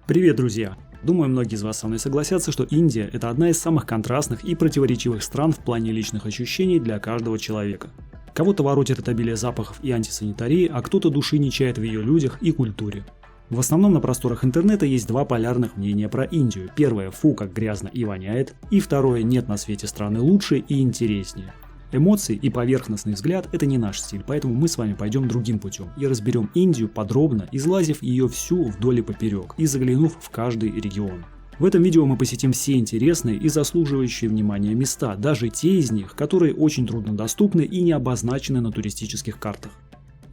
Привет, друзья! Думаю, многие из вас со мной согласятся, что Индия – это одна из самых контрастных и противоречивых стран в плане личных ощущений для каждого человека. Кого-то воротит от обилия запахов и антисанитарии, а кто-то души не чает в ее людях и культуре. В основном на просторах интернета есть два полярных мнения про Индию. Первое – фу, как грязно и воняет, и второе – нет на свете страны лучше и интереснее. Эмоции и поверхностный взгляд – это не наш стиль, поэтому мы с вами пойдем другим путем и разберем Индию подробно, излазив ее всю вдоль и поперек и заглянув в каждый регион. В этом видео мы посетим все интересные и заслуживающие внимания места, даже те из них, которые очень труднодоступны и не обозначены на туристических картах.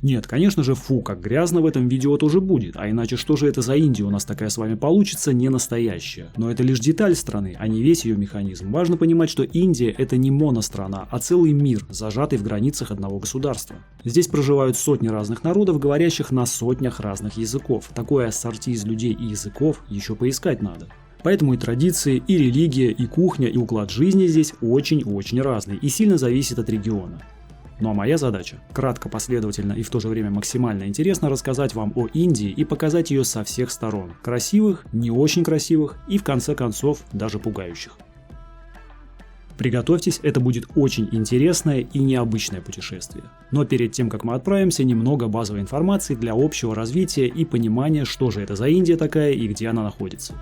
Нет, конечно же, фу, как грязно в этом видео тоже будет, а иначе что же это за Индия у нас такая с вами получится, не настоящая. Но это лишь деталь страны, а не весь ее механизм. Важно понимать, что Индия – это не монострана, а целый мир, зажатый в границах одного государства. Здесь проживают сотни разных народов, говорящих на сотнях разных языков. Такое ассорти из людей и языков еще поискать надо. Поэтому и традиции, и религия, и кухня, и уклад жизни здесь очень-очень разный и сильно зависит от региона. Ну а моя задача – кратко, последовательно и в то же время максимально интересно рассказать вам о Индии и показать ее со всех сторон – красивых, не очень красивых и в конце концов даже пугающих. Приготовьтесь, это будет очень интересное и необычное путешествие. Но перед тем, как мы отправимся, немного базовой информации для общего развития и понимания, что же это за Индия такая и где она находится.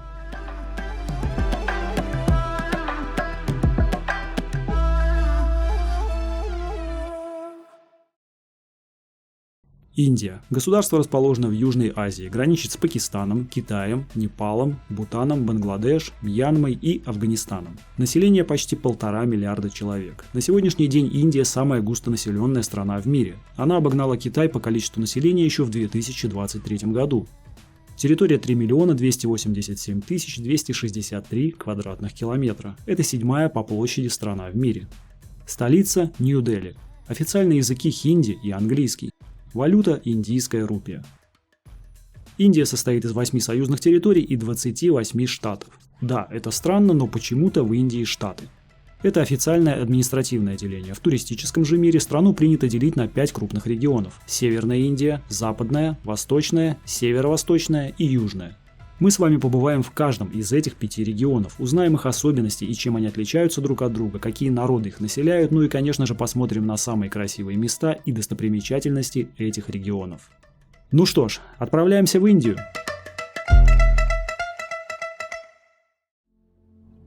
Индия. Государство расположено в Южной Азии, граничит с Пакистаном, Китаем, Непалом, Бутаном, Бангладеш, Мьянмой и Афганистаном. Население почти 1,5 миллиарда человек. На сегодняшний день Индия самая густонаселенная страна в мире. Она обогнала Китай по количеству населения еще в 2023 году. Территория 3 287 263 квадратных километра. Это 7-я по площади страна в мире. Столица – Нью-Дели. Официальные языки хинди и английский. Валюта – индийская рупия. Индия состоит из 8 союзных территорий и 28 штатов. Да, это странно, но почему-то в Индии штаты. Это официальное административное деление. В туристическом же мире страну принято делить на 5 крупных регионов – Северная Индия, Западная, Восточная, Северо-Восточная и Южная. Мы с вами побываем в каждом из этих 5 регионов, узнаем их особенности и чем они отличаются друг от друга, какие народы их населяют, ну и, конечно же, посмотрим на самые красивые места и достопримечательности этих регионов. Ну что ж, отправляемся в Индию.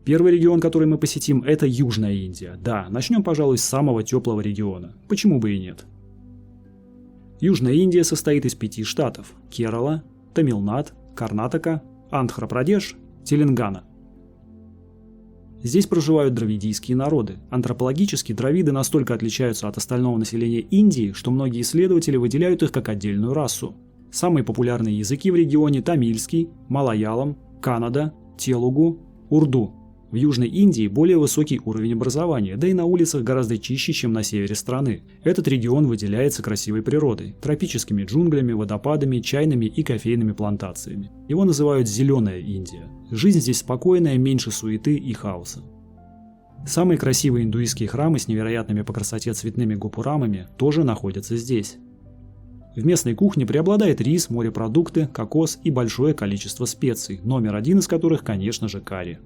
Первый регион, который мы посетим, это Южная Индия. Да, начнем, пожалуй, с самого теплого региона. Почему бы и нет? Южная Индия состоит из 5 штатов – Керала, Тамилнад, Карнатака, Андхра-Прадеш, Телангана. Здесь проживают дравидийские народы. Антропологически дравиды настолько отличаются от остального населения Индии, что многие исследователи выделяют их как отдельную расу. Самые популярные языки в регионе – тамильский, малаялам, каннада, телугу, урду. В Южной Индии более высокий уровень образования, да и на улицах гораздо чище, чем на севере страны. Этот регион выделяется красивой природой, тропическими джунглями, водопадами, чайными и кофейными плантациями. Его называют «Зеленая Индия». Жизнь здесь спокойная, меньше суеты и хаоса. Самые красивые индуистские храмы с невероятными по красоте цветными гопурамами тоже находятся здесь. В местной кухне преобладает рис, морепродукты, кокос и большое количество специй, номер один из которых, конечно же, карри.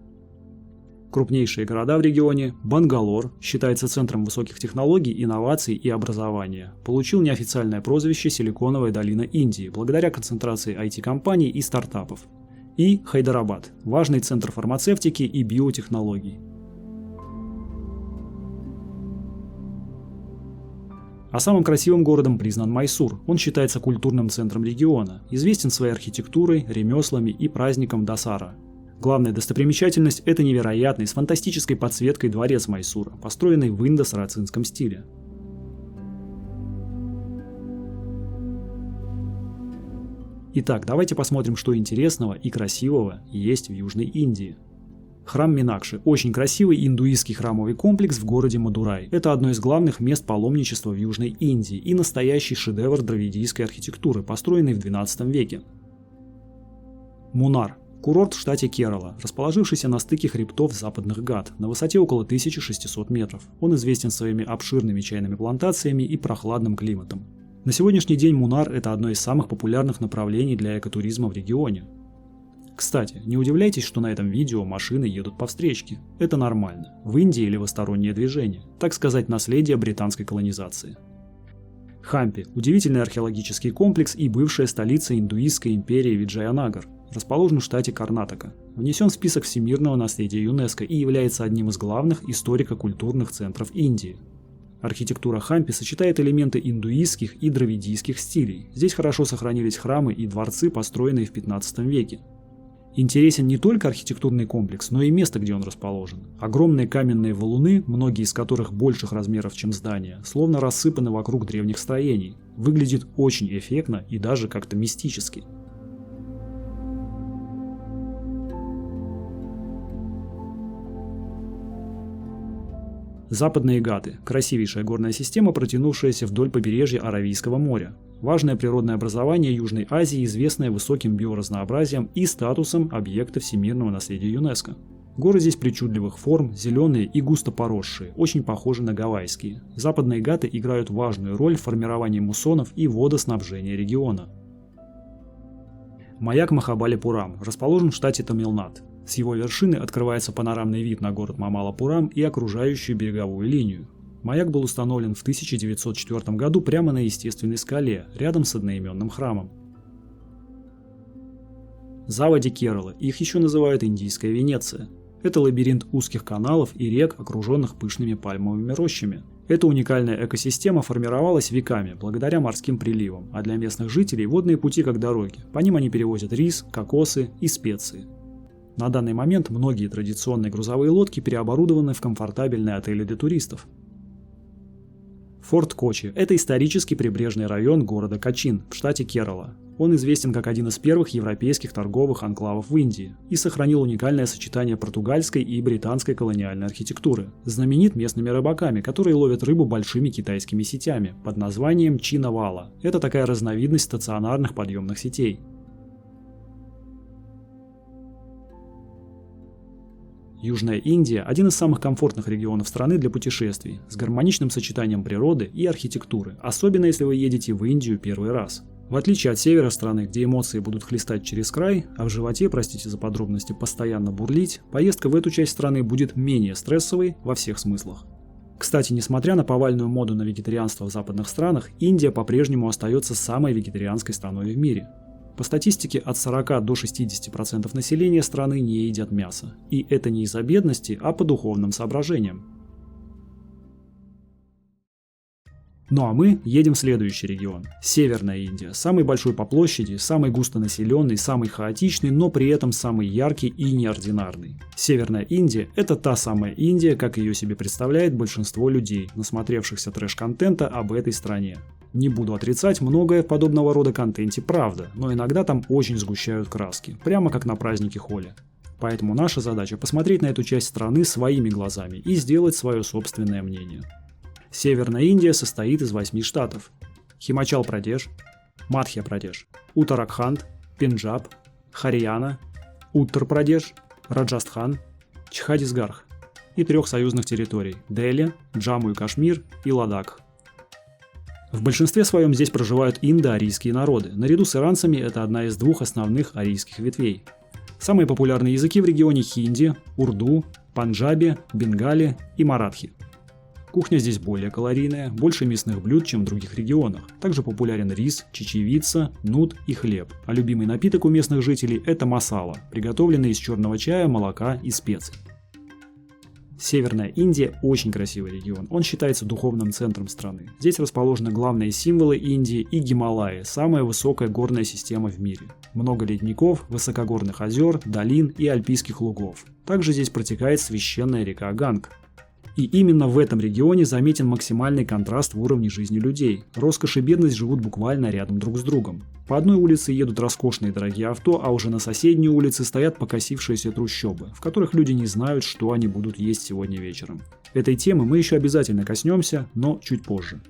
Крупнейшие города в регионе – Бангалор, считается центром высоких технологий, инноваций и образования. Получил неофициальное прозвище «Силиконовая долина Индии» благодаря концентрации IT-компаний и стартапов. И Хайдарабад – важный центр фармацевтики и биотехнологий. А самым красивым городом признан Майсур. Он считается культурным центром региона, известен своей архитектурой, ремеслами и праздником Дасара. Главная достопримечательность – это невероятный, с фантастической подсветкой дворец Майсура, построенный в индо-сарацинском стиле. Итак, давайте посмотрим, что интересного и красивого есть в Южной Индии. Храм Минакши – очень красивый индуистский храмовый комплекс в городе Мадурай. Это одно из главных мест паломничества в Южной Индии и настоящий шедевр дравидийской архитектуры, построенный в XII веке. Мунар – курорт в штате Керала, расположившийся на стыке хребтов западных Гат, на высоте около 1600 метров. Он известен своими обширными чайными плантациями и прохладным климатом. На сегодняшний день Мунар – это одно из самых популярных направлений для экотуризма в регионе. Кстати, не удивляйтесь, что на этом видео машины едут по встречке. Это нормально. В Индии левостороннее движение, так сказать, наследие британской колонизации. Хампи – удивительный археологический комплекс и бывшая столица индуистской империи Виджаянагар, расположен в штате Карнатака. Внесен в список всемирного наследия ЮНЕСКО и является одним из главных историко-культурных центров Индии. Архитектура Хампи сочетает элементы индуистских и дравидийских стилей. Здесь хорошо сохранились храмы и дворцы, построенные в 15 веке. Интересен не только архитектурный комплекс, но и место, где он расположен. Огромные каменные валуны, многие из которых больших размеров, чем здания, словно рассыпаны вокруг древних строений. Выглядит очень эффектно и даже как-то мистически. Западные Гаты – красивейшая горная система, протянувшаяся вдоль побережья Аравийского моря. Важное природное образование Южной Азии, известное высоким биоразнообразием и статусом объекта всемирного наследия ЮНЕСКО. Горы здесь причудливых форм, зеленые и густо поросшие, очень похожи на гавайские. Западные Гаты играют важную роль в формировании муссонов и водоснабжения региона. Маяк Махабалипурам расположен в штате Тамилнад. С его вершины открывается панорамный вид на город Мамалапурам и окружающую береговую линию. Маяк был установлен в 1904 году прямо на естественной скале, рядом с одноименным храмом. Заводи Кералы, их еще называют Индийская Венеция. Это лабиринт узких каналов и рек, окруженных пышными пальмовыми рощами. Эта уникальная экосистема формировалась веками, благодаря морским приливам, а для местных жителей водные пути как дороги. По ним они перевозят рис, кокосы и специи. На данный момент многие традиционные грузовые лодки переоборудованы в комфортабельные отели для туристов. Форт Кочи – это исторический прибрежный район города Кочин в штате Керала. Он известен как один из первых европейских торговых анклавов в Индии и сохранил уникальное сочетание португальской и британской колониальной архитектуры. Знаменит местными рыбаками, которые ловят рыбу большими китайскими сетями под названием чинавала. Это такая разновидность стационарных подъемных сетей. Южная Индия – один из самых комфортных регионов страны для путешествий, с гармоничным сочетанием природы и архитектуры, особенно если вы едете в Индию первый раз. В отличие от севера страны, где эмоции будут хлестать через край, а в животе, простите за подробности, постоянно бурлить, поездка в эту часть страны будет менее стрессовой во всех смыслах. Кстати, несмотря на повальную моду на вегетарианство в западных странах, Индия по-прежнему остается самой вегетарианской страной в мире. По статистике, от 40 до 60% населения страны не едят мясо. И это не из-за бедности, а по духовным соображениям. Ну а мы едем в следующий регион. Северная Индия. Самый большой по площади, самый густонаселенный, самый хаотичный, но при этом самый яркий и неординарный. Северная Индия – это та самая Индия, как ее себе представляет большинство людей, насмотревшихся трэш-контента об этой стране. Не буду отрицать, многое в подобного рода контенте правда, но иногда там очень сгущают краски, прямо как на празднике Холи. Поэтому наша задача посмотреть на эту часть страны своими глазами и сделать свое собственное мнение. Северная Индия состоит из 8 штатов: Химачал-Прадеш, Мадхья-Прадеш, Уттараханд, Пенджаб, Харьяна, Уттар-Прадеш, Раджастхан, Чхаттисгарх и 3 союзных территорий – Дели, Джамму и Кашмир и Ладак. В большинстве своем здесь проживают индоарийские народы. Наряду с иранцами это одна из 2 основных арийских ветвей. Самые популярные языки в регионе – хинди, урду, панджаби, бенгали и маратхи. Кухня здесь более калорийная, больше мясных блюд, чем в других регионах. Также популярен рис, чечевица, нут и хлеб. А любимый напиток у местных жителей – это масала, приготовленный из черного чая, молока и специй. Северная Индия – очень красивый регион, он считается духовным центром страны. Здесь расположены главные символы Индии и Гималаи, самая высокая горная система в мире. Много ледников, высокогорных озер, долин и альпийских лугов. Также здесь протекает священная река Ганг. И именно в этом регионе заметен максимальный контраст в уровне жизни людей. Роскошь и бедность живут буквально рядом друг с другом. По одной улице едут роскошные дорогие авто, а уже на соседней улице стоят покосившиеся трущобы, в которых люди не знают, что они будут есть сегодня вечером. Этой темы мы еще обязательно коснемся, но чуть позже.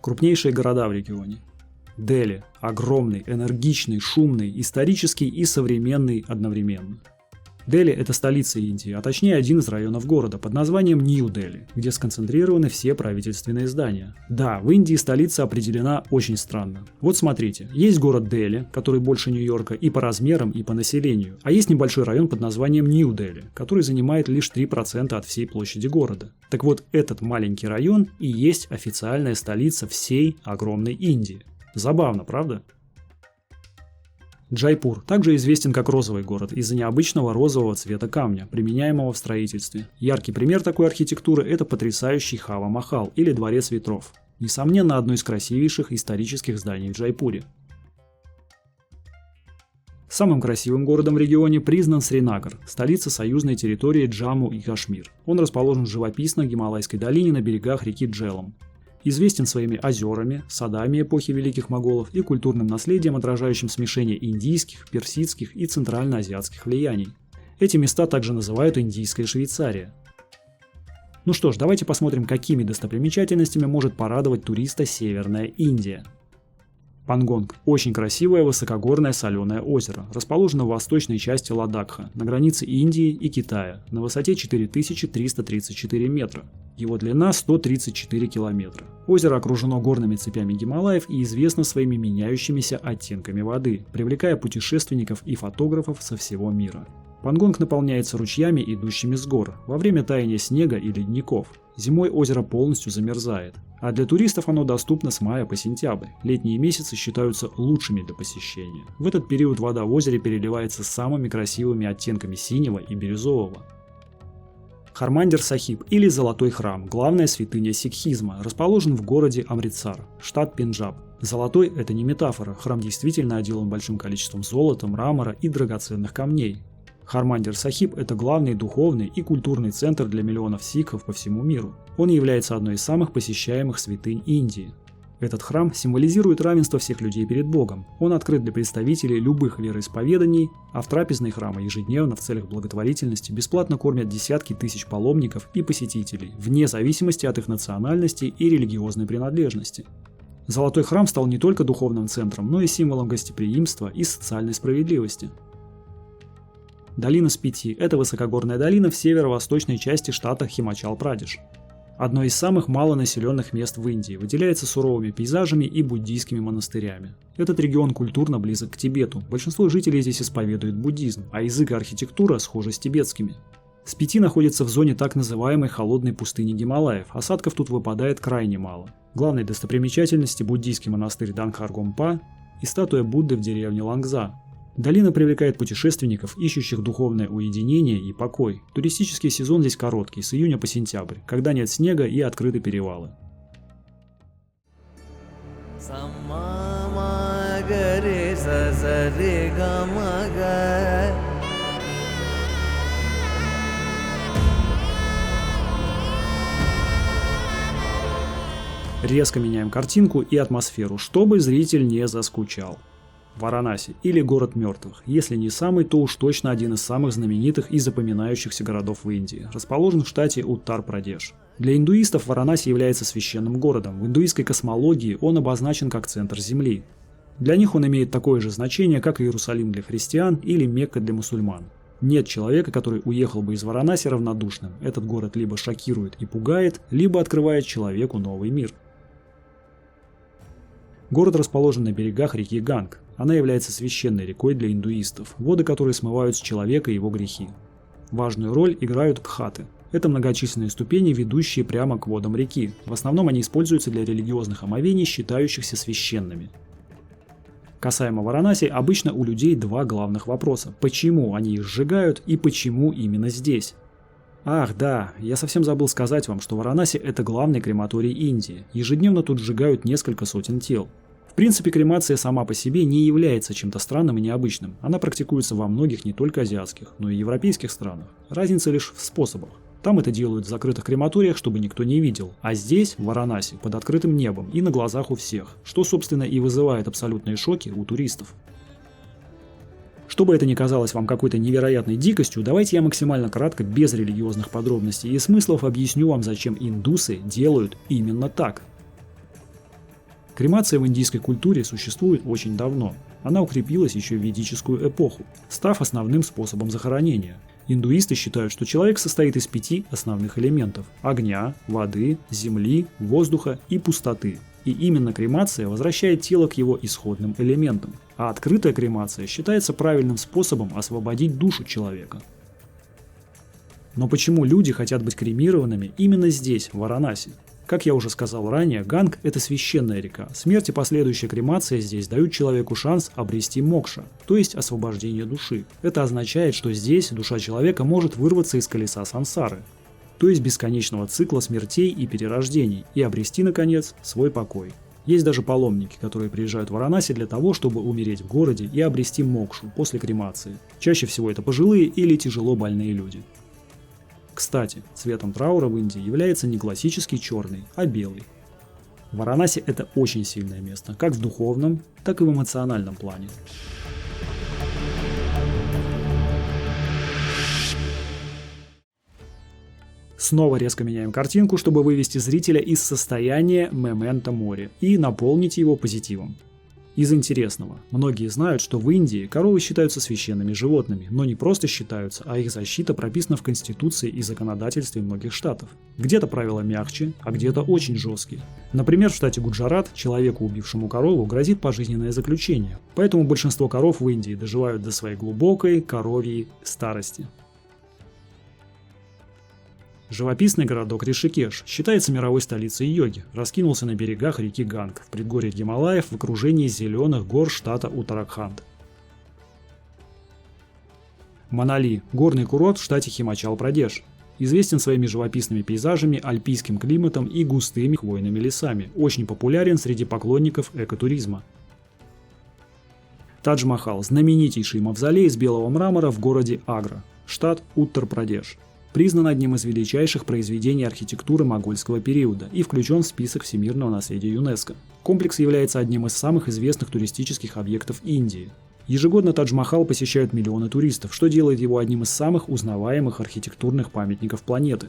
Крупнейшие города в регионе. Дели – огромный, энергичный, шумный, исторический и современный одновременно. Дели – это столица Индии, а точнее один из районов города под названием Нью-Дели, где сконцентрированы все правительственные здания. Да, в Индии столица определена очень странно. Вот смотрите, есть город Дели, который больше Нью-Йорка и по размерам, и по населению, а есть небольшой район под названием Нью-Дели, который занимает лишь 3% от всей площади города. Так вот, этот маленький район и есть официальная столица всей огромной Индии. Забавно, правда? Джайпур также известен как розовый город из-за необычного розового цвета камня, применяемого в строительстве. Яркий пример такой архитектуры – это потрясающий Хава-Махал или Дворец ветров. Несомненно, одно из красивейших исторических зданий в Джайпуре. Самым красивым городом в регионе признан Сринагар, столица союзной территории Джамму и Кашмир. Он расположен в живописной Гималайской долине на берегах реки Джелам. Известен своими озерами, садами эпохи Великих Моголов и культурным наследием, отражающим смешение индийских, персидских и центральноазиатских влияний. Эти места также называют Индийская Швейцария. Ну что ж, давайте посмотрим, какими достопримечательностями может порадовать туриста Северная Индия. Пангонг – очень красивое высокогорное соленое озеро, расположено в восточной части Ладакха, на границе Индии и Китая, на высоте 4334 метра. Его длина 134 километра. Озеро окружено горными цепями Гималаев и известно своими меняющимися оттенками воды, привлекая путешественников и фотографов со всего мира. Пангонг наполняется ручьями, идущими с гор, во время таяния снега и ледников. Зимой озеро полностью замерзает, а для туристов оно доступно с мая по сентябрь. Летние месяцы считаются лучшими для посещения. В этот период вода в озере переливается самыми красивыми оттенками синего и бирюзового. Хармандир Сахиб или Золотой храм – главная святыня сикхизма, расположен в городе Амритсар, штат Пенджаб. Золотой – это не метафора, храм действительно отделан большим количеством золота, мрамора и драгоценных камней. Хармандир Сахиб – это главный духовный и культурный центр для миллионов сикхов по всему миру. Он является одной из самых посещаемых святынь Индии. Этот храм символизирует равенство всех людей перед Богом. Он открыт для представителей любых вероисповеданий, а в трапезной храма ежедневно в целях благотворительности бесплатно кормят десятки тысяч паломников и посетителей, вне зависимости от их национальности и религиозной принадлежности. Золотой храм стал не только духовным центром, но и символом гостеприимства и социальной справедливости. Долина Спити – это высокогорная долина в северо-восточной части штата Химачал-Прадеш. Одно из самых малонаселенных мест в Индии, выделяется суровыми пейзажами и буддийскими монастырями. Этот регион культурно близок к Тибету, большинство жителей здесь исповедует буддизм, а язык и архитектура схожи с тибетскими. Спити находится в зоне так называемой холодной пустыни Гималаев, осадков тут выпадает крайне мало. Главной достопримечательностью буддийский монастырь Дангхар-Гомпа и статуя Будды в деревне Лангза. Долина привлекает путешественников, ищущих духовное уединение и покой. Туристический сезон здесь короткий, с июня по сентябрь, когда нет снега и открыты перевалы. Резко меняем картинку и атмосферу, чтобы зритель не заскучал. Варанаси, или город мертвых, если не самый, то уж точно один из самых знаменитых и запоминающихся городов в Индии, расположен в штате Уттар-Прадеш. Для индуистов Варанаси является священным городом, в индуистской космологии он обозначен как центр Земли. Для них он имеет такое же значение, как и Иерусалим для христиан или Мекка для мусульман. Нет человека, который уехал бы из Варанаси равнодушным, этот город либо шокирует и пугает, либо открывает человеку новый мир. Город расположен на берегах реки Ганг. Она является священной рекой для индуистов, воды которой смывают с человека его грехи. Важную роль играют гхаты. Это многочисленные ступени, ведущие прямо к водам реки. В основном они используются для религиозных омовений, считающихся священными. Касаемо Варанаси, обычно у людей два главных вопроса. Почему они их сжигают и почему именно здесь? Ах, да, я совсем забыл сказать вам, что Варанаси – это главный крематорий Индии. Ежедневно тут сжигают несколько сотен тел. В принципе, кремация сама по себе не является чем-то странным и необычным. Она практикуется во многих не только азиатских, но и европейских странах. Разница лишь в способах. Там это делают в закрытых крематориях, чтобы никто не видел. А здесь, в Варанаси, под открытым небом и на глазах у всех. Что, собственно, и вызывает абсолютные шоки у туристов. Чтобы это не казалось вам какой-то невероятной дикостью, давайте я максимально кратко, без религиозных подробностей и смыслов, объясню вам, зачем индусы делают именно так. Кремация в индийской культуре существует очень давно. Она укрепилась еще в ведическую эпоху, став основным способом захоронения. Индуисты считают, что человек состоит из 5 основных элементов – огня, воды, земли, воздуха и пустоты. И именно кремация возвращает тело к его исходным элементам. А открытая кремация считается правильным способом освободить душу человека. Но почему люди хотят быть кремированными именно здесь, в Варанаси? Как я уже сказал ранее, Ганг – это священная река. Смерть и последующая кремация здесь дают человеку шанс обрести мокша, то есть освобождение души. Это означает, что здесь душа человека может вырваться из колеса сансары, то есть бесконечного цикла смертей и перерождений, и обрести, наконец, свой покой. Есть даже паломники, которые приезжают в Варанаси для того, чтобы умереть в городе и обрести мокшу после кремации. Чаще всего это пожилые или тяжело больные люди. Кстати, цветом траура в Индии является не классический черный, а белый. Варанаси – это очень сильное место, как в духовном, так и в эмоциональном плане. Снова резко меняем картинку, чтобы вывести зрителя из состояния memento mori и наполнить его позитивом. Из интересного. Многие знают, что в Индии коровы считаются священными животными, но не просто считаются, а их защита прописана в Конституции и законодательстве многих штатов. Где-то правила мягче, а где-то очень жесткие. Например, в штате Гуджарат человеку, убившему корову, грозит пожизненное заключение. Поэтому большинство коров в Индии доживают до своей глубокой коровьей старости. Живописный городок Ришикеш считается мировой столицей йоги, раскинулся на берегах реки Ганг, в предгорье Гималаев в окружении зеленых гор штата Уттараханд. Манали – горный курорт в штате Химачал-Прадеш. Известен своими живописными пейзажами, альпийским климатом и густыми хвойными лесами, очень популярен среди поклонников экотуризма. Тадж-Махал – знаменитейший мавзолей из белого мрамора в городе Агра, штат Уттар-Прадеш. Признан одним из величайших произведений архитектуры могольского периода и включен в список всемирного наследия ЮНЕСКО. Комплекс является одним из самых известных туристических объектов Индии. Ежегодно Тадж-Махал посещают миллионы туристов, что делает его одним из самых узнаваемых архитектурных памятников планеты.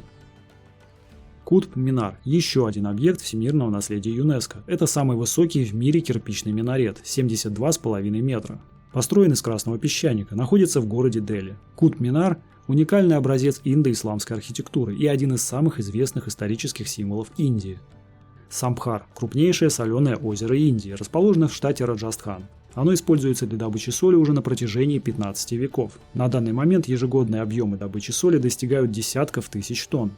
Кутб-Минар – еще один объект всемирного наследия ЮНЕСКО. Это самый высокий в мире кирпичный минарет – 72,5 метра. Построен из красного песчаника, находится в городе Дели. Кутб-Минар – уникальный образец индо-исламской архитектуры и один из самых известных исторических символов Индии. Самбхар – крупнейшее соленое озеро Индии, расположено в штате Раджастхан. Оно используется для добычи соли уже на протяжении 15 веков. На данный момент ежегодные объемы добычи соли достигают десятков тысяч тонн.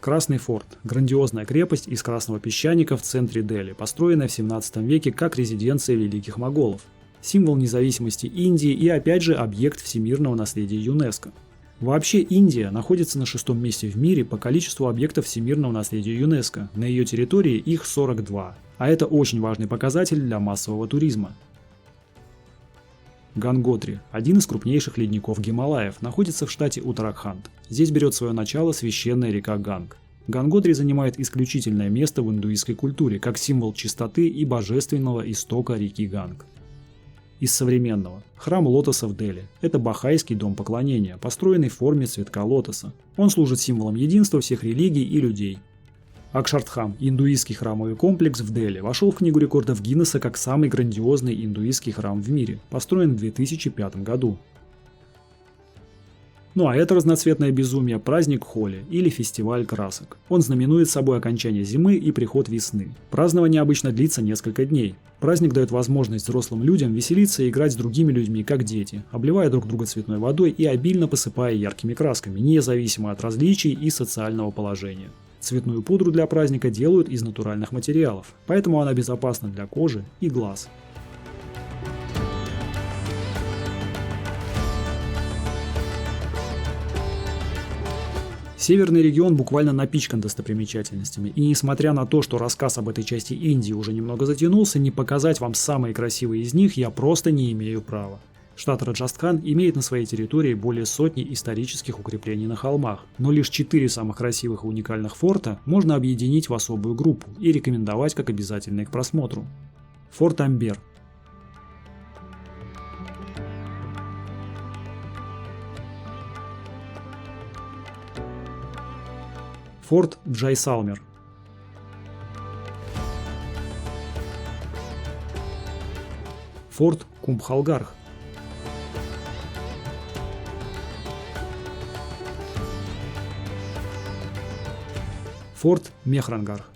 Красный форт – грандиозная крепость из красного песчаника в центре Дели, построенная в 17 веке как резиденция великих моголов. Символ независимости Индии и опять же объект всемирного наследия ЮНЕСКО. Вообще Индия находится на 6-м месте в мире по количеству объектов всемирного наследия ЮНЕСКО, на ее территории их 42, а это очень важный показатель для массового туризма. Ганготри – один из крупнейших ледников Гималаев, находится в штате Уттараханд. Здесь берет свое начало священная река Ганг. Ганготри занимает исключительное место в индуистской культуре, как символ чистоты и божественного истока реки Ганг. Из современного. Храм лотоса в Дели. Это бахайский дом поклонения, построенный в форме цветка лотоса. Он служит символом единства всех религий и людей. Акшардхам, индуистский храмовый комплекс в Дели, вошел в Книгу рекордов Гиннесса как самый грандиозный индуистский храм в мире, построен в 2005 году. Ну а это разноцветное безумие – праздник Холи или фестиваль красок. Он знаменует собой окончание зимы и приход весны. Празднование обычно длится несколько дней. Праздник дает возможность взрослым людям веселиться и играть с другими людьми, как дети, обливая друг друга цветной водой и обильно посыпая яркими красками, независимо от различий и социального положения. Цветную пудру для праздника делают из натуральных материалов, поэтому она безопасна для кожи и глаз. Северный регион буквально напичкан достопримечательностями, и несмотря на то, что рассказ об этой части Индии уже немного затянулся, не показать вам самые красивые из них я просто не имею права. Штат Раджастхан имеет на своей территории более сотни исторических укреплений на холмах, но лишь 4 самых красивых и уникальных форта можно объединить в особую группу и рекомендовать как обязательные к просмотру. Форт Амбер. Форт Джайсалмер. Форт Кумбхалгарх. Форт Мехрангарх.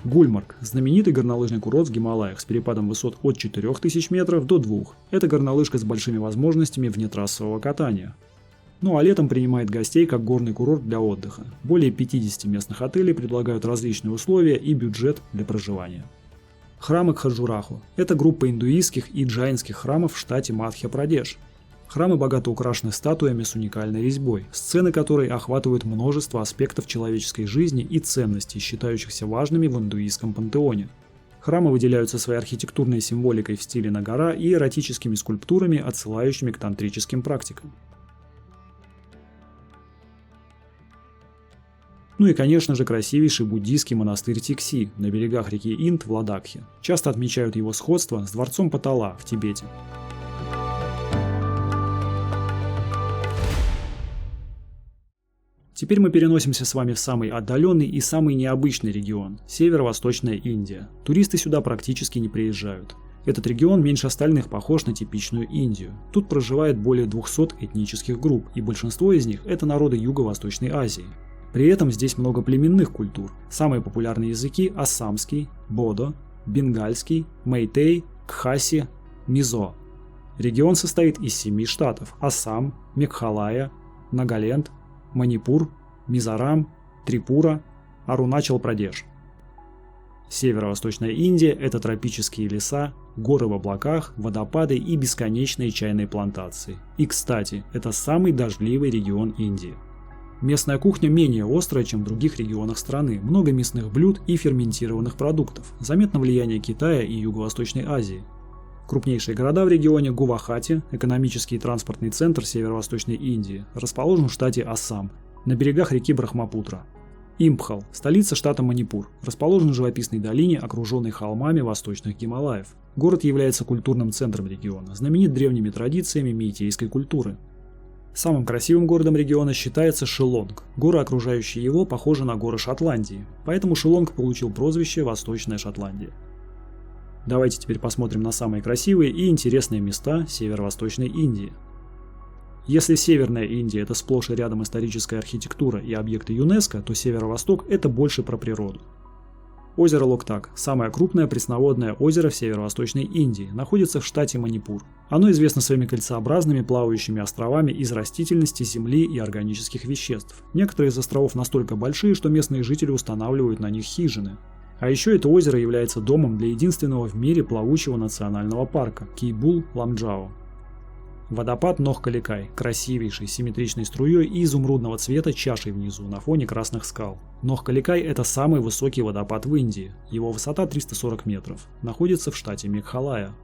Гульмарг – знаменитый горнолыжный курорт в Гималаях с перепадом высот от 4000 метров до 2. Это горнолыжка с большими возможностями внетрассового катания. Ну а летом принимает гостей как горный курорт для отдыха. Более 50 местных отелей предлагают различные условия и бюджет для проживания. Храмы Кхаджураху – это группа индуистских и джайнских храмов в штате Мадхья-Прадеш. Храмы богато украшены статуями с уникальной резьбой, сцены которой охватывают множество аспектов человеческой жизни и ценностей, считающихся важными в индуистском пантеоне. Храмы выделяются своей архитектурной символикой в стиле Нагара и эротическими скульптурами, отсылающими к тантрическим практикам. Ну и, конечно же, красивейший буддийский монастырь Тикси на берегах реки Инд в Ладакхе. Часто отмечают его сходство с дворцом Патала в Тибете. Теперь мы переносимся с вами в самый отдаленный и самый необычный регион – северо-восточная Индия. Туристы сюда практически не приезжают. Этот регион меньше остальных похож на типичную Индию. Тут проживает более 200 этнических групп, и большинство из них – это народы Юго-Восточной Азии. При этом здесь много племенных культур. Самые популярные языки – ассамский, бодо, бенгальский, мэйтей, кхаси, мизо. Регион состоит из 7 штатов – Ассам, Мегхалая, Нагаленд, Манипур, Мизорам, Трипура, Аруначал-Прадеш. Северо-восточная Индия – это тропические леса, горы в облаках, водопады и бесконечные чайные плантации. И, кстати, это самый дождливый регион Индии. Местная кухня менее острая, чем в других регионах страны, много мясных блюд и ферментированных продуктов, заметно влияние Китая и Юго-Восточной Азии. Крупнейшие города в регионе – Гувахати, экономический и транспортный центр северо-восточной Индии, расположен в штате Ассам, на берегах реки Брахмапутра. Импхал – столица штата Манипур, расположен в живописной долине, окруженной холмами восточных Гималаев. Город является культурным центром региона, знаменит древними традициями мейтейской культуры. Самым красивым городом региона считается Шиллонг. Горы, окружающие его, похожи на горы Шотландии, поэтому Шиллонг получил прозвище «Восточная Шотландия». Давайте теперь посмотрим на самые красивые и интересные места северо-восточной Индии. Если Северная Индия – это сплошь и рядом историческая архитектура и объекты ЮНЕСКО, то Северо-Восток – это больше про природу. Озеро Локтак – самое крупное пресноводное озеро в северо-восточной Индии, находится в штате Манипур. Оно известно своими кольцеобразными плавающими островами из растительности, земли и органических веществ. Некоторые из островов настолько большие, что местные жители устанавливают на них хижины. А еще это озеро является домом для единственного в мире плавучего национального парка – Кейбул-Ламджао. Водопад Нохкаликай, красивейший, симметричной струей и изумрудного цвета чашей внизу на фоне красных скал. Нохкаликай – это самый высокий водопад в Индии, его высота 340 метров, находится в штате Мегхалая.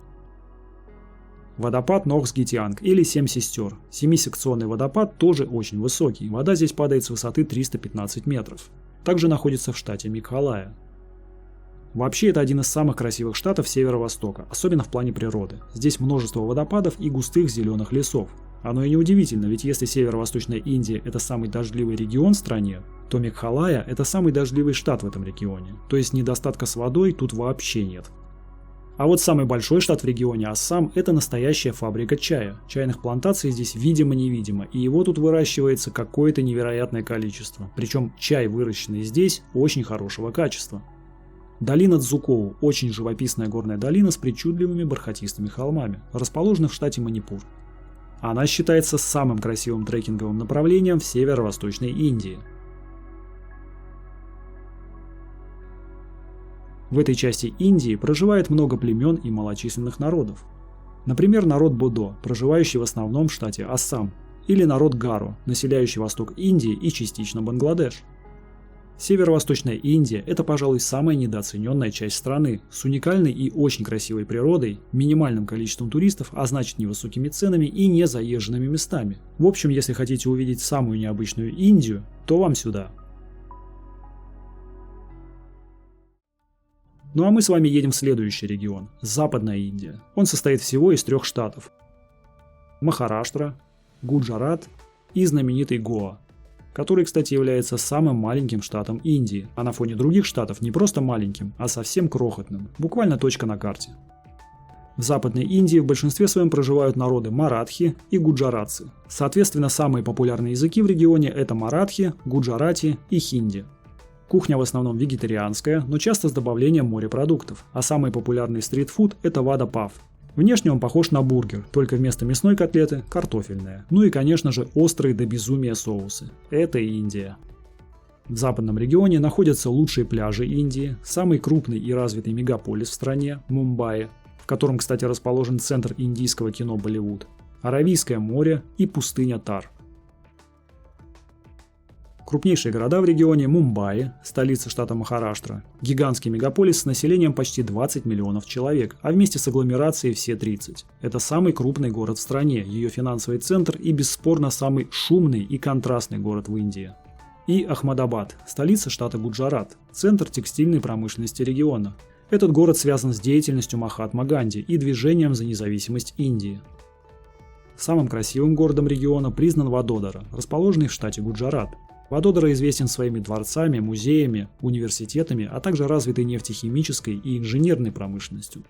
Водопад Нохсгитианг или Семь сестер. Семисекционный водопад тоже очень высокий, вода здесь падает с высоты 315 метров. Также находится в штате Мегхалая. Вообще, это один из самых красивых штатов Северо-Востока, особенно в плане природы. Здесь множество водопадов и густых зеленых лесов. Оно и неудивительно, ведь если Северо-Восточная Индия – это самый дождливый регион в стране, то Мегхалая – это самый дождливый штат в этом регионе. То есть недостатка с водой тут вообще нет. А вот самый большой штат в регионе Ассам – это настоящая фабрика чая. Чайных плантаций здесь видимо-невидимо, и его тут выращивается какое-то невероятное количество. Причем чай, выращенный здесь, очень хорошего качества. Долина Цзукоу – очень живописная горная долина с причудливыми бархатистыми холмами, расположена в штате Манипур. Она считается самым красивым трекинговым направлением в северо-восточной Индии. В этой части Индии проживает много племен и малочисленных народов. Например, народ Бодо, проживающий в основном в штате Ассам, или народ Гаро, населяющий восток Индии и частично Бангладеш. Северо-восточная Индия – это, пожалуй, самая недооцененная часть страны, с уникальной и очень красивой природой, минимальным количеством туристов, а значит невысокими ценами и незаезженными местами. В общем, если хотите увидеть самую необычную Индию, то вам сюда. Ну а мы с вами едем в следующий регион – Западная Индия. Он состоит всего из 3 штатов – Махараштра, Гуджарат и знаменитый Гоа, который, кстати, является самым маленьким штатом Индии, а на фоне других штатов не просто маленьким, а совсем крохотным, буквально точка на карте. В Западной Индии в большинстве своем проживают народы маратхи и гуджаратцы. Соответственно, самые популярные языки в регионе – это маратхи, гуджарати и хинди. Кухня в основном вегетарианская, но часто с добавлением морепродуктов, а самый популярный стритфуд – это вада пав. Внешне он похож на бургер, только вместо мясной котлеты – картофельная. Ну и, конечно же, острые до безумия соусы. Это Индия. В западном регионе находятся лучшие пляжи Индии, самый крупный и развитый мегаполис в стране – Мумбаи, в котором, кстати, расположен центр индийского кино Болливуд, Аравийское море и пустыня Тар. Крупнейшие города в регионе – Мумбаи, столица штата Махараштра, гигантский мегаполис с населением почти 20 миллионов человек, а вместе с агломерацией все 30. Это самый крупный город в стране, ее финансовый центр и бесспорно самый шумный и контрастный город в Индии. И Ахмадабад, столица штата Гуджарат, центр текстильной промышленности региона. Этот город связан с деятельностью Махатмы Ганди и движением за независимость Индии. Самым красивым городом региона признан Вадодара, расположенный в штате Гуджарат. Вадодара известен своими дворцами, музеями, университетами, а также развитой нефтехимической и инженерной промышленностью.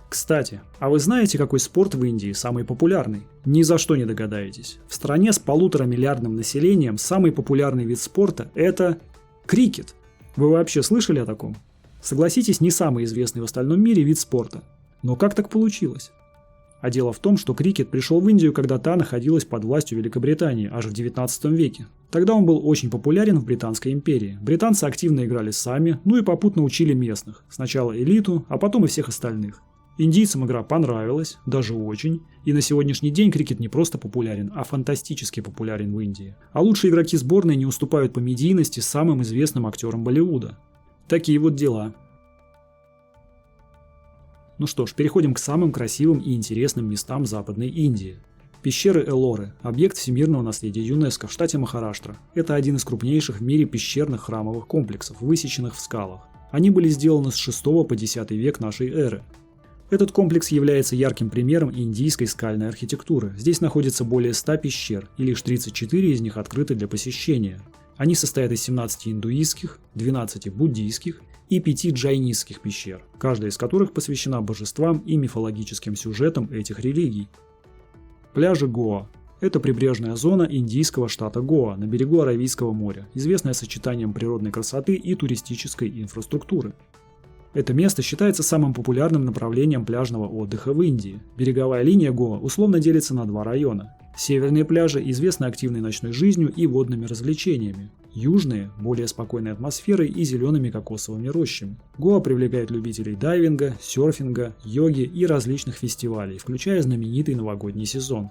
Кстати, а вы знаете, какой спорт в Индии самый популярный? Ни за что не догадаетесь. В стране с 1,5-миллиардным населением самый популярный вид спорта – это крикет. Вы вообще слышали о таком? Согласитесь, не самый известный в остальном мире вид спорта. Но как так получилось? А дело в том, что крикет пришел в Индию, когда та находилась под властью Великобритании аж в 19 веке. Тогда он был очень популярен в Британской империи. Британцы активно играли сами, ну и попутно учили местных. Сначала элиту, а потом и всех остальных. Индийцам игра понравилась, даже очень, и на сегодняшний день крикет не просто популярен, а фантастически популярен в Индии. А лучшие игроки сборной не уступают по медийности самым известным актерам Болливуда. Такие вот дела. Ну что ж, переходим к самым красивым и интересным местам Западной Индии. Пещеры Эллоры – объект всемирного наследия ЮНЕСКО в штате Махараштра. Это один из крупнейших в мире пещерных храмовых комплексов, высеченных в скалах. Они были сделаны с 6 по 10 век нашей эры. Этот комплекс является ярким примером индийской скальной архитектуры. Здесь находится более 100 пещер, и лишь 34 из них открыты для посещения. Они состоят из 17 индуистских, 12 буддийских и 5 джайнистских пещер, каждая из которых посвящена божествам и мифологическим сюжетам этих религий. Пляжи Гоа – это прибрежная зона индийского штата Гоа на берегу Аравийского моря, известная сочетанием природной красоты и туристической инфраструктуры. Это место считается самым популярным направлением пляжного отдыха в Индии. Береговая линия Гоа условно делится на два района. Северные пляжи известны активной ночной жизнью и водными развлечениями. Южные – более спокойной атмосферой и зелеными кокосовыми рощами. Гоа привлекает любителей дайвинга, серфинга, йоги и различных фестивалей, включая знаменитый новогодний сезон.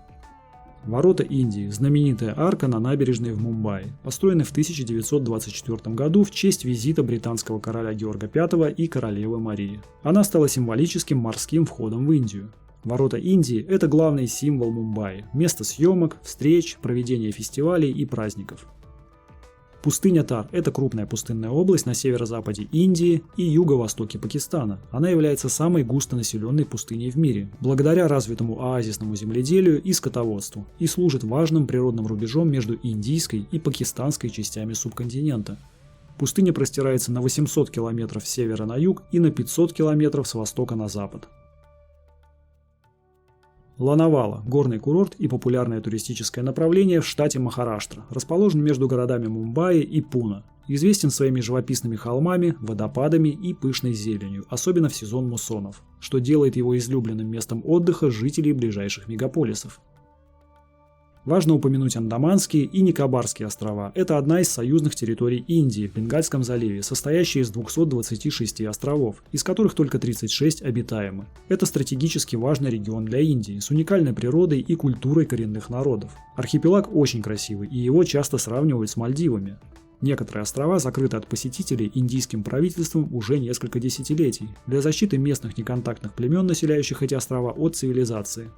Ворота Индии – знаменитая арка на набережной в Мумбаи, построены в 1924 году в честь визита британского короля Георга V и королевы Марии. Она стала символическим морским входом в Индию. Ворота Индии – это главный символ Мумбаи, место съемок, встреч, проведения фестивалей и праздников. Пустыня Тар – это крупная пустынная область на северо-западе Индии и юго-востоке Пакистана. Она является самой густонаселенной пустыней в мире, благодаря развитому оазисному земледелию и скотоводству, и служит важным природным рубежом между индийской и пакистанской частями субконтинента. Пустыня простирается на 800 километров с севера на юг и на 500 километров с востока на запад. Лонавала – горный курорт и популярное туристическое направление в штате Махараштра, расположен между городами Мумбаи и Пуна. Известен своими живописными холмами, водопадами и пышной зеленью, особенно в сезон муссонов, что делает его излюбленным местом отдыха жителей ближайших мегаполисов. Важно упомянуть Андаманские и Никобарские острова. Это одна из союзных территорий Индии в Бенгальском заливе, состоящая из 226 островов, из которых только 36 обитаемы. Это стратегически важный регион для Индии, с уникальной природой и культурой коренных народов. Архипелаг очень красивый, и его часто сравнивают с Мальдивами. Некоторые острова закрыты от посетителей индийским правительством уже несколько десятилетий, для защиты местных неконтактных племен, населяющих эти острова, от цивилизации.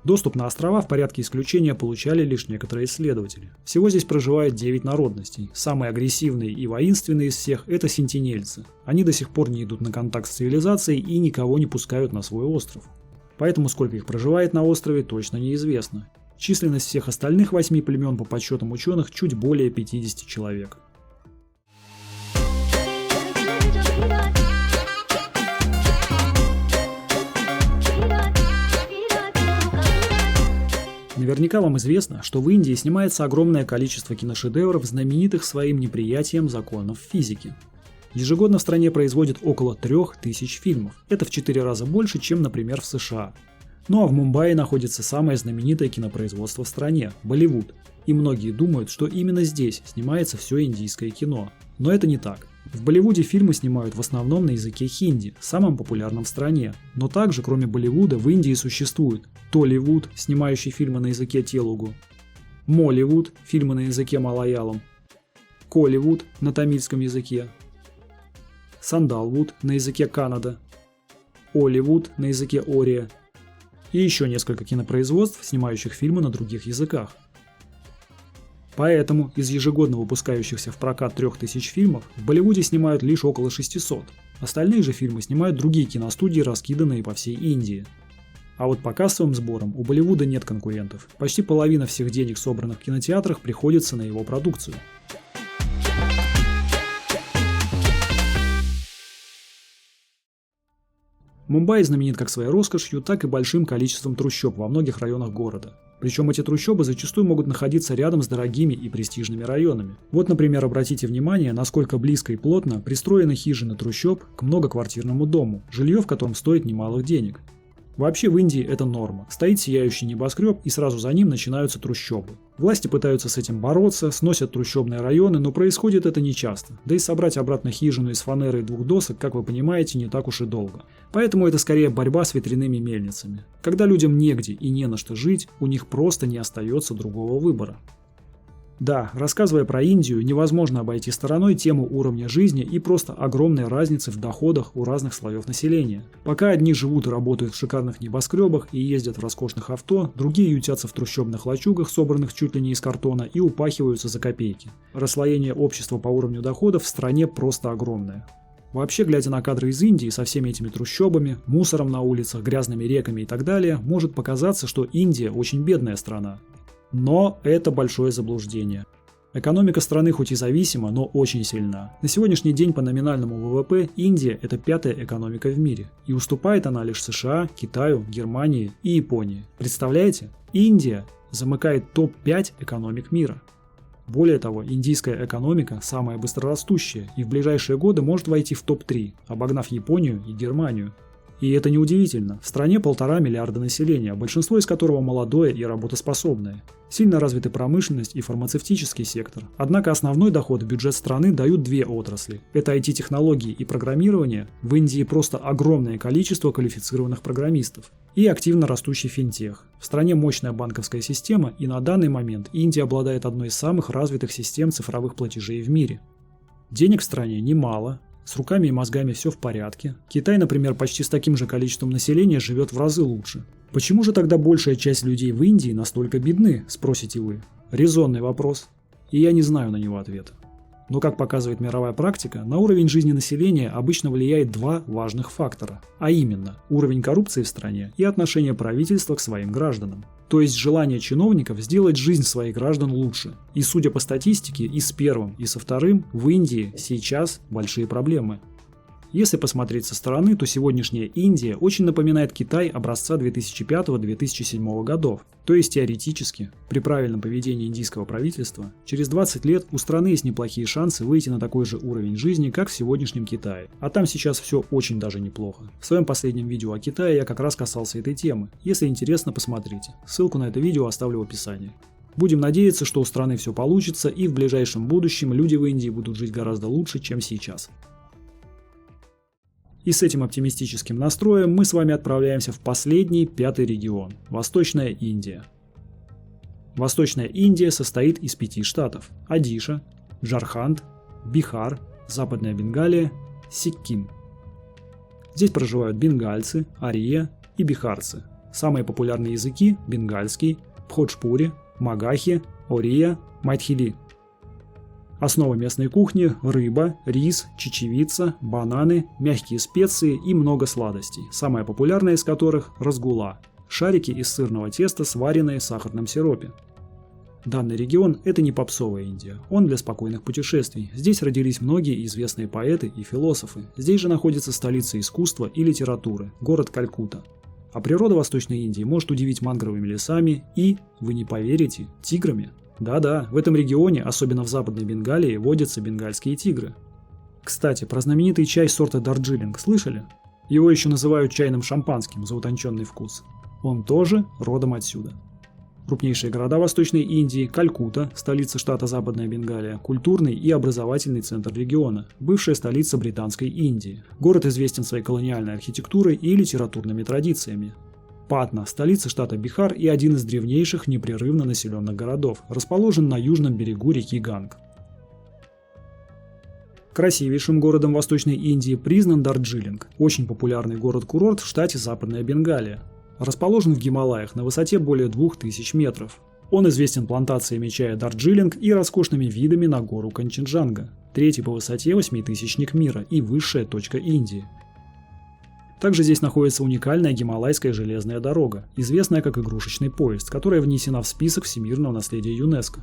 Доступ на острова в порядке исключения получали лишь некоторые исследователи. Всего здесь проживает 9 народностей. Самые агрессивные и воинственные из всех – это сентинельцы. Они до сих пор не идут на контакт с цивилизацией и никого не пускают на свой остров. Поэтому сколько их проживает на острове, точно неизвестно. Численность всех остальных 8 племен по подсчетам ученых чуть более 50 человек. Наверняка вам известно, что в Индии снимается огромное количество киношедевров, знаменитых своим неприятием законов физики. Ежегодно в стране производят около 3000 фильмов. Это в 4 раза больше, чем, например, в США. Ну а в Мумбаи находится самое знаменитое кинопроизводство в стране – Болливуд. И многие думают, что именно здесь снимается все индийское кино. Но это не так. В Болливуде фильмы снимают в основном на языке хинди, самом популярном в стране. Но также, кроме Болливуда, в Индии существует Толливуд, снимающий фильмы на языке телугу, Молливуд, фильмы на языке малаялам, Колливуд на тамильском языке, Сандалвуд на языке Канада, Олливуд на языке Ория и еще несколько кинопроизводств, снимающих фильмы на других языках. Поэтому из ежегодно выпускающихся в прокат 3000 фильмов в Болливуде снимают лишь около 600. Остальные же фильмы снимают другие киностудии, раскиданные по всей Индии. А вот по кассовым сборам у Болливуда нет конкурентов. Почти половина всех денег, собранных в кинотеатрах, приходится на его продукцию. Мумбаи знаменит как своей роскошью, так и большим количеством трущоб во многих районах города. Причем эти трущобы зачастую могут находиться рядом с дорогими и престижными районами. Вот, например, обратите внимание, насколько близко и плотно пристроены хижины трущоб к многоквартирному дому, жилье в котором стоит немалых денег. Вообще в Индии это норма. Стоит сияющий небоскреб, и сразу за ним начинаются трущобы. Власти пытаются с этим бороться, сносят трущобные районы, но происходит это нечасто. Да и собрать обратно хижину из фанеры и 2 досок, как вы понимаете, не так уж и долго. Поэтому это скорее борьба с ветряными мельницами. Когда людям негде и не на что жить, у них просто не остается другого выбора. Да, рассказывая про Индию, невозможно обойти стороной тему уровня жизни и просто огромной разницы в доходах у разных слоев населения. Пока одни живут и работают в шикарных небоскребах и ездят в роскошных авто, другие ютятся в трущобных лачугах, собранных чуть ли не из картона, и упахиваются за копейки. Расслоение общества по уровню доходов в стране просто огромное. Вообще, глядя на кадры из Индии со всеми этими трущобами, мусором на улицах, грязными реками и так далее, может показаться, что Индия очень бедная страна. Но это большое заблуждение. Экономика страны хоть и зависима, но очень сильна. На сегодняшний день по номинальному ВВП Индия – это 5-я экономика в мире. И уступает она лишь США, Китаю, Германии и Японии. Представляете? Индия замыкает топ-5 экономик мира. Более того, индийская экономика самая быстрорастущая и в ближайшие годы может войти в топ-3, обогнав Японию и Германию. И это неудивительно. В стране 1,5 миллиарда населения, большинство из которого молодое и работоспособное. Сильно развиты промышленность и фармацевтический сектор. Однако основной доход в бюджет страны дают 2 отрасли. Это IT-технологии и программирование. В Индии просто огромное количество квалифицированных программистов. И активно растущий финтех. В стране мощная банковская система, и на данный момент Индия обладает одной из самых развитых систем цифровых платежей в мире. Денег в стране немало. С руками и мозгами все в порядке. Китай, например, почти с таким же количеством населения живет в разы лучше. Почему же тогда большая часть людей в Индии настолько бедны, спросите вы? Резонный вопрос. И я не знаю на него ответа. Но, как показывает мировая практика, на уровень жизни населения обычно влияет 2 важных фактора. А именно, уровень коррупции в стране и отношение правительства к своим гражданам. То есть желание чиновников сделать жизнь своих граждан лучше. И судя по статистике, и с первым, и со вторым, в Индии сейчас большие проблемы. Если посмотреть со стороны, то сегодняшняя Индия очень напоминает Китай образца 2005-2007 годов. То есть теоретически, при правильном поведении индийского правительства, через 20 лет у страны есть неплохие шансы выйти на такой же уровень жизни, как в сегодняшнем Китае. А там сейчас все очень даже неплохо. В своем последнем видео о Китае я как раз касался этой темы. Если интересно, посмотрите. Ссылку на это видео оставлю в описании. Будем надеяться, что у страны все получится, и в ближайшем будущем люди в Индии будут жить гораздо лучше, чем сейчас. И с этим оптимистическим настроем мы с вами отправляемся в последний, 5-й регион – Восточная Индия. Восточная Индия состоит из 5 штатов – Одиша, Джарханд, Бихар, Западная Бенгалия, Сикким. Здесь проживают бенгальцы, ария и бихарцы. Самые популярные языки – бенгальский, бходжпури, магахи, ория, майтхили. Основа местной кухни – рыба, рис, чечевица, бананы, мягкие специи и много сладостей, самая популярная из которых – расгула – шарики из сырного теста, сваренные в сахарном сиропе. Данный регион – это не попсовая Индия, он для спокойных путешествий. Здесь родились многие известные поэты и философы. Здесь же находится столица искусства и литературы – город Калькутта. А природа Восточной Индии может удивить мангровыми лесами и, вы не поверите, тиграми. Да-да, в этом регионе, особенно в Западной Бенгалии, водятся бенгальские тигры. Кстати, про знаменитый чай сорта Дарджилинг слышали? Его еще называют чайным шампанским за утонченный вкус. Он тоже родом отсюда. Крупнейшие города Восточной Индии – Калькутта, столица штата Западная Бенгалия, культурный и образовательный центр региона, бывшая столица Британской Индии. Город известен своей колониальной архитектурой и литературными традициями. Патна – столица штата Бихар и один из древнейших непрерывно населенных городов, расположен на южном берегу реки Ганг. Красивейшим городом Восточной Индии признан Дарджилинг, очень популярный город-курорт в штате Западная Бенгалия. Расположен в Гималаях на высоте более 2000 метров. Он известен плантациями чая Дарджилинг и роскошными видами на гору Канченджанга, третий по высоте восьмитысячник мира и высшая точка Индии. Также здесь находится уникальная гималайская железная дорога, известная как игрушечный поезд, которая внесена в список всемирного наследия ЮНЕСКО.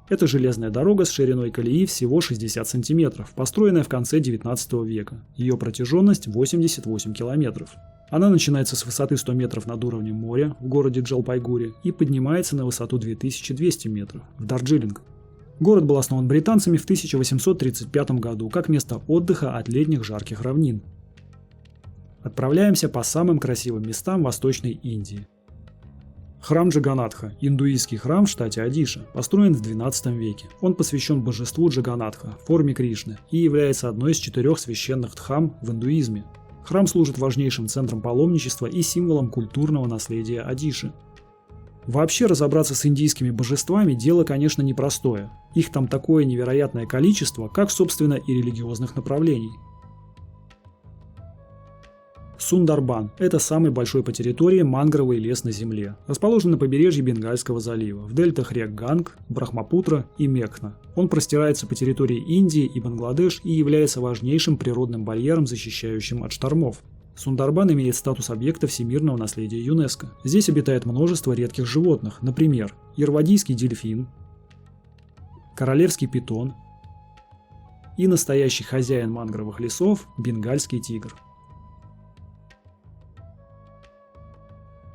Это железная дорога с шириной колеи всего 60 сантиметров, построенная в конце 19 века. Ее протяженность 88 километров. Она начинается с высоты 100 метров над уровнем моря в городе Джалпайгури и поднимается на высоту 2200 метров в Дарджилинг. Город был основан британцами в 1835 году как место отдыха от летних жарких равнин. Отправляемся по самым красивым местам Восточной Индии. Храм Джаганатха – индуистский храм в штате Одиша, построен в XII веке. Он посвящен божеству Джаганатха, форме Кришны, и является одной из 4 священных дхам в индуизме. Храм служит важнейшим центром паломничества и символом культурного наследия Одиши. Вообще разобраться с индийскими божествами – дело, конечно, непростое. Их там такое невероятное количество, как, собственно, и религиозных направлений. Сундарбан – это самый большой по территории мангровый лес на Земле. Расположен на побережье Бенгальского залива, в дельтах рек Ганг, Брахмапутра и Мекхна. Он простирается по территории Индии и Бангладеш и является важнейшим природным барьером, защищающим от штормов. Сундарбан имеет статус объекта всемирного наследия ЮНЕСКО. Здесь обитает множество редких животных, например, ирвадийский дельфин, королевский питон и настоящий хозяин мангровых лесов – бенгальский тигр.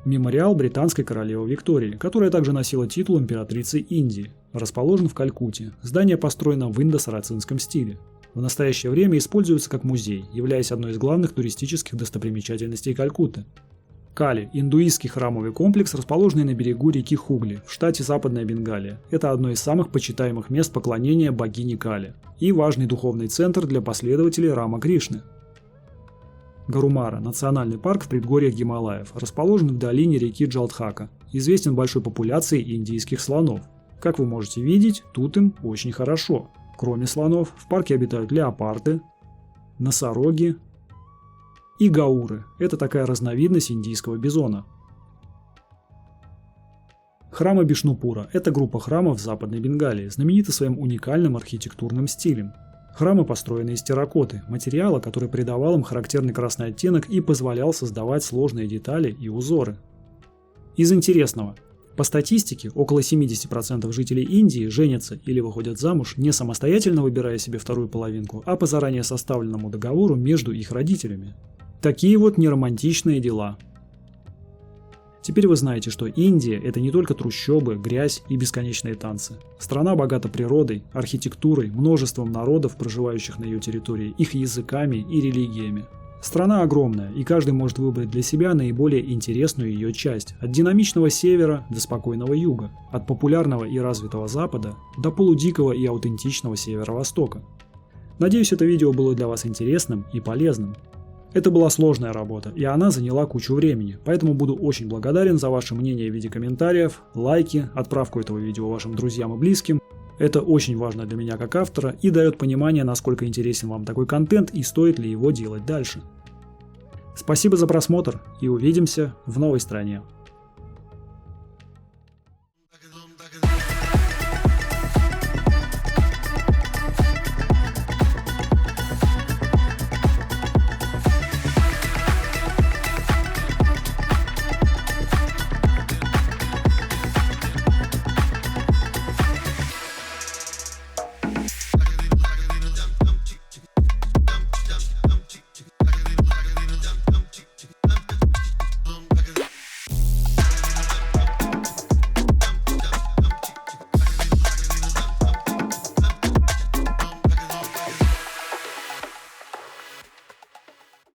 Мемориал британской королевы Виктории, которая также носила титул императрицы Индии, расположен в Калькутте. Здание построено в индо-сарацинском стиле. В настоящее время используется как музей, являясь одной из главных туристических достопримечательностей Калькутты. Кали – индуистский храмовый комплекс, расположенный на берегу реки Хугли, в штате Западная Бенгалия. Это одно из самых почитаемых мест поклонения богини Кали и важный духовный центр для последователей Рама Кришны. Гарумара – национальный парк в предгорьях Гималаев, расположен в долине реки Джалдхака, известен большой популяцией индийских слонов. Как вы можете видеть, тут им очень хорошо. Кроме слонов, в парке обитают леопарды, носороги и гауры – это такая разновидность индийского бизона. Храмы Бишнупура – это группа храмов в Западной Бенгалии, знаменита своим уникальным архитектурным стилем. Храмы построены из терракоты, материала, который придавал им характерный красный оттенок и позволял создавать сложные детали и узоры. Из интересного. По статистике, около 70% жителей Индии женятся или выходят замуж, не самостоятельно выбирая себе вторую половинку, а по заранее составленному договору между их родителями. Такие вот неромантичные дела. Теперь вы знаете, что Индия – это не только трущобы, грязь и бесконечные танцы. Страна богата природой, архитектурой, множеством народов, проживающих на ее территории, их языками и религиями. Страна огромная, и каждый может выбрать для себя наиболее интересную ее часть, от динамичного севера до спокойного юга, от популярного и развитого запада до полудикого и аутентичного северо-востока. Надеюсь, это видео было для вас интересным и полезным. Это была сложная работа, и она заняла кучу времени, поэтому буду очень благодарен за ваше мнение в виде комментариев, лайки, отправку этого видео вашим друзьям и близким. Это очень важно для меня как автора и дает понимание, насколько интересен вам такой контент и стоит ли его делать дальше. Спасибо за просмотр и увидимся в новой стране.